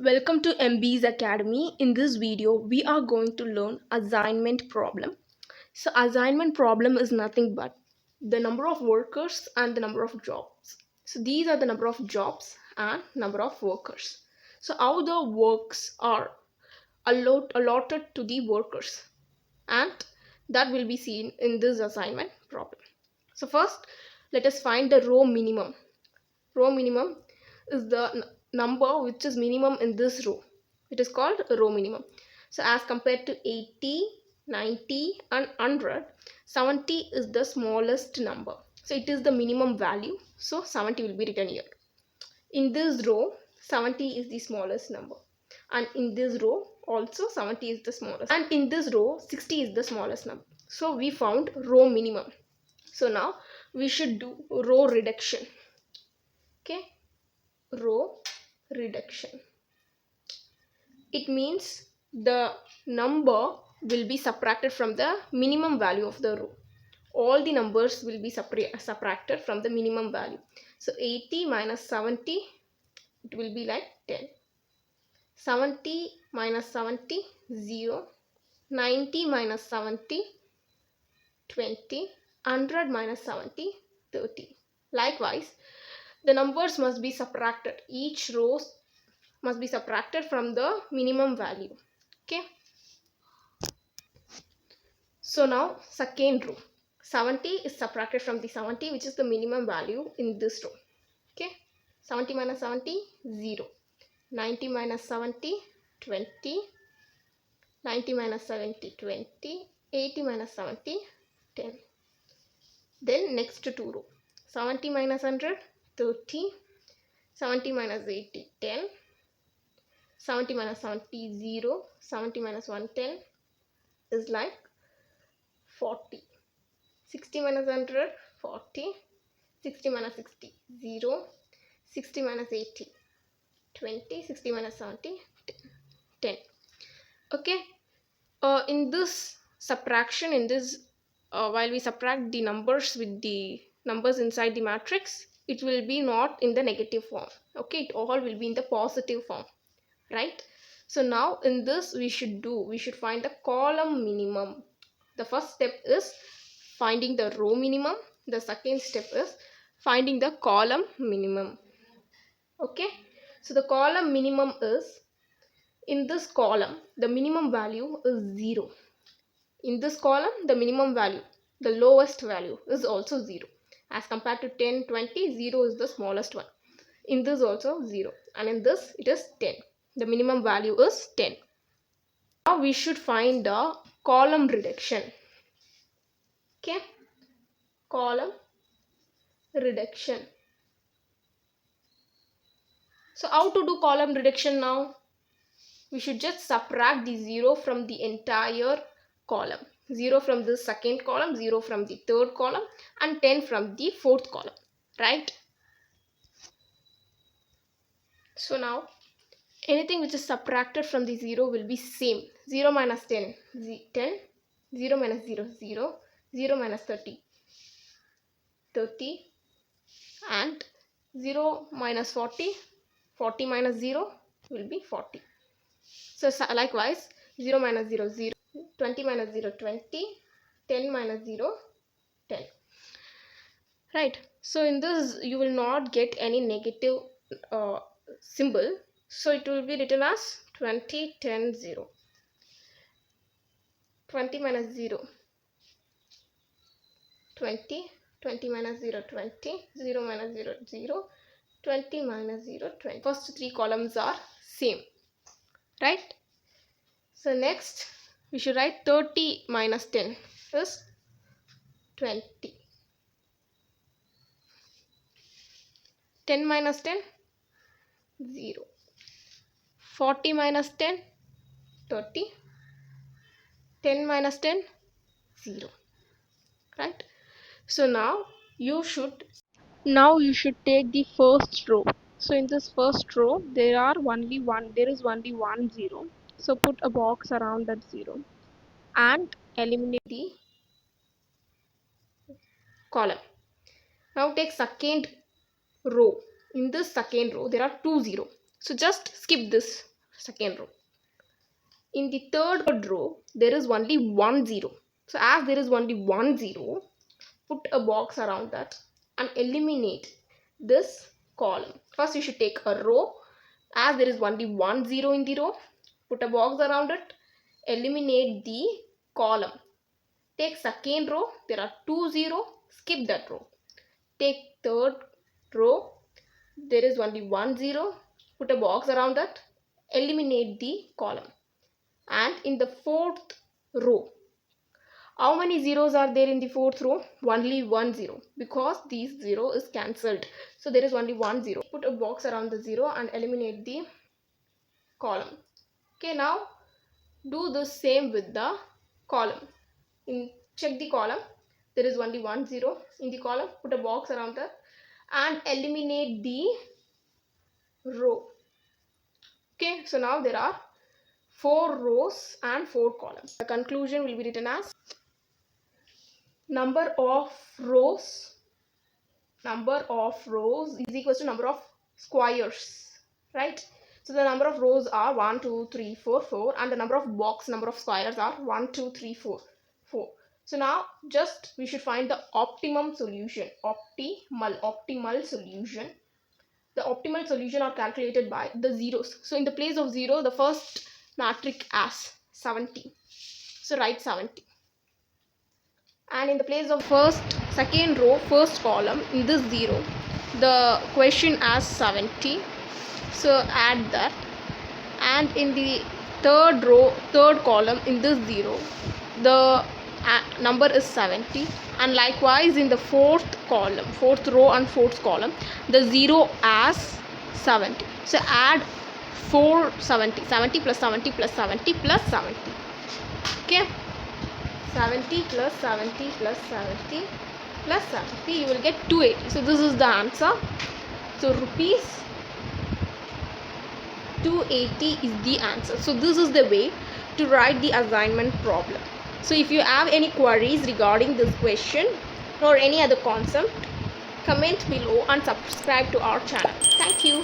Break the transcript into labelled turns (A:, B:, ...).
A: Welcome to MB's Academy. In this video, we are going to learn assignment problem. So assignment problem is nothing but the number of workers and the number of jobs. So these are the number of jobs and number of workers. So how the works are allotted to the workers, and that will be seen in this assignment problem. So first, let us find the row minimum. Row minimum is the number which is minimum in this row. It is called row minimum. So as compared to 80, 90 and 100, 70 is the smallest number. So it is the minimum value. So 70 will be written here. In this row, 70 is the smallest number. And in this row also 70 is the smallest. And in this row, 60 is the smallest number. So we found row minimum. So now we should do row reduction. Okay, row reduction. It means the number will be subtracted from the minimum value of the row. All the numbers will be subtracted from the minimum value. So 80 minus 70, it will be like 10. 70 minus 70, 0. 90 minus 70, 20. 100 minus 70, 30. Likewise, the numbers must be subtracted. Each row must be subtracted from the minimum value. Okay, so now second row, 70 is subtracted from the 70, which is the minimum value in this row. Okay, 70 minus 70, 0. 90 minus 70, 20. 90 minus 70, 20. 80 minus 70, 10. Then next two row, 70 minus 100, 30. 70 minus 80, 10. 70 minus 70, 0. 70 minus 110 is like 40. 60 minus 100, 40. 60 minus 60, 0. 60 minus 80, 20. 60 minus 70, 10. Okay, in this subtraction, while we subtract the numbers with the numbers inside the matrix, it will be not in the negative form. Okay, it all will be in the positive form, right? So now in this we should find the column minimum. The first step is finding the row minimum. The second step is finding the column minimum. Okay, so the column minimum is, in this column the minimum value is 0. In this column the minimum value, the lowest value, is also 0. As compared to 10, 20, 0 is the smallest one. In this also 0, and in this it is 10. The minimum value is 10. Now we should find the column reduction. Okay, column reduction. So how to do column reduction now? We should just subtract the 0 from the entire column. 0 from the second column, 0 from the third column, and 10 from the fourth column, right? So now anything which is subtracted from the 0 will be same. 0 minus 10, 10. 0 minus 0, 0. 0 minus 30, 30. And 0 minus 40, 40 minus 0 will be 40. So likewise, 0 minus 0, 0. 20 minus 0, 20. 10 minus 0, 10. Right. So in this you will not get any negative symbol. So it will be written as 20, 10, 0. 20 minus 0, 20. 20 minus 0, 20. 0 minus 0, 0. 20 minus 0, 20. First three columns are same, right? So next we should write 30 minus 10 is 20. 10 minus 10, 0. 40 minus 10, 30. 10 minus 10, 0. Right? So now you should take the first row. So in this first row there is only one 0. So put a box around that 0 and eliminate the column. Now take second row. In this second row there are 2 0. So just skip this. second row. In the third row, there is only 1 0. So as there is only 1 0, put a box around that and eliminate this column. First you should take a row. As there is only 1 0 in the row, put a box around it, eliminate the column. Take second row, there are 2 0, skip that row. Take third row, there is only 1 0, put a box around that, eliminate the column. And in the fourth row, how many zeros are there in the fourth row? Only 1 0, because this 0 is cancelled. So there is only 1 0. Put a box around the 0 and eliminate the column. Okay, now do the same with the column. Check the column. There is only 1 0 in the column. Put a box around that and eliminate the row. Okay, so now there are 4 rows and 4 columns. The conclusion will be written as number of rows is equal to number of squares, right? So the number of rows are 1 2 3 4 4, and the number of squares are 1 2 3 4 4. So now just we should find the optimum solution. Optimal solution. The optimal solution are calculated by the zeros. So in the place of 0, the first matrix as 70. So write 70. And in the place of second row, first column, in this 0, the question as 70. So add that. And in the third row, third column, in this 0, the number is 70. And likewise in the fourth row and fourth column, the 0 as 70. So add 470. 70 plus 70 plus 70 plus 70. Okay. 70 plus 70 plus 70 plus 70, you will get 280. So this is the answer. So rupees 280 is the answer. So this is the way to write the assignment problem. So if you have any queries regarding this question or any other concept, comment below and subscribe to our channel. Thank you.